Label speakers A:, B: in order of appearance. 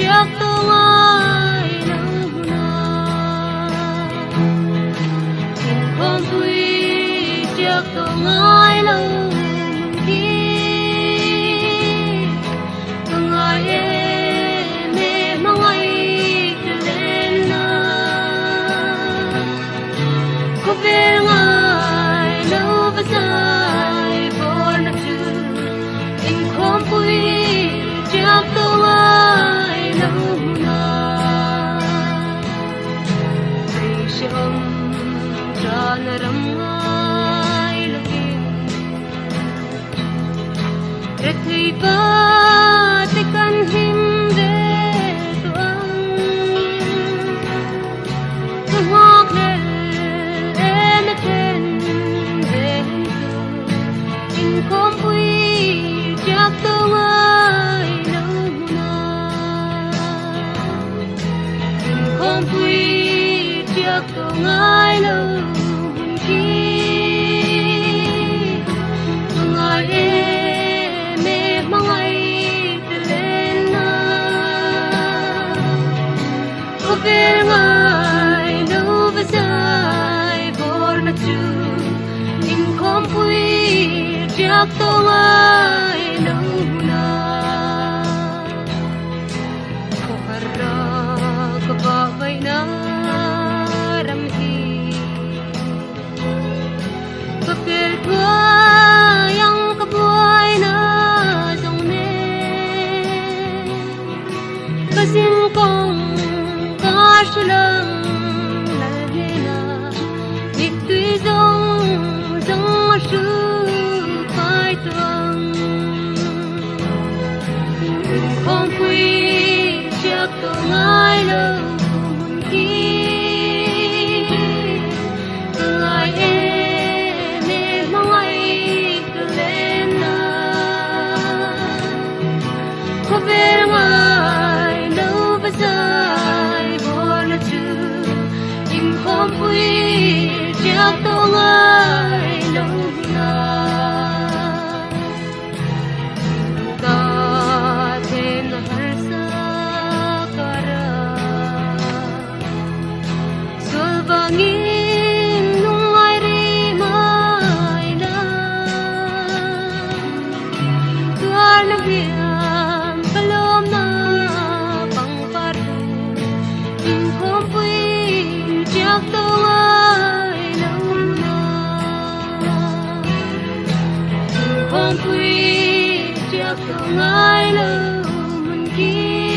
A: chắc tôi ai lâu na không vui chắc tôi ai lâu khi tôi ai mẹ mong ai lên na có vẻ ngài lâu và dài for na chu in không vui chắc tôi ai lâu na vì sớm ra na ram ai lagi retri ba te kan him de tuang ngok le em ten de in không vui chắc tôi ai lâu na in không vui chắc tôi ai lâu khi ngài mẹ mong ai lên na có vẻ ngài đâu và dài bor na chu in không vui chắc tôi ai lâu na có hara có ba vai na ram hi kapil kwa yang kabuay na dòng nè kasin kong ka silang lalhe na nit tui dong dong su phai tuang không quy chắc tôi ai lâu khi ngài em mong ai lên na có vẻ ngài lâu và dài bor na chu in không vui chắc tôi ai lâu na ta thêm har sa kara sulbangin nung ai ri mai na tuar na biam kalom na pang paru in không vui chắc tôi ai lâu na in không vui chắc tôi ai lâu khi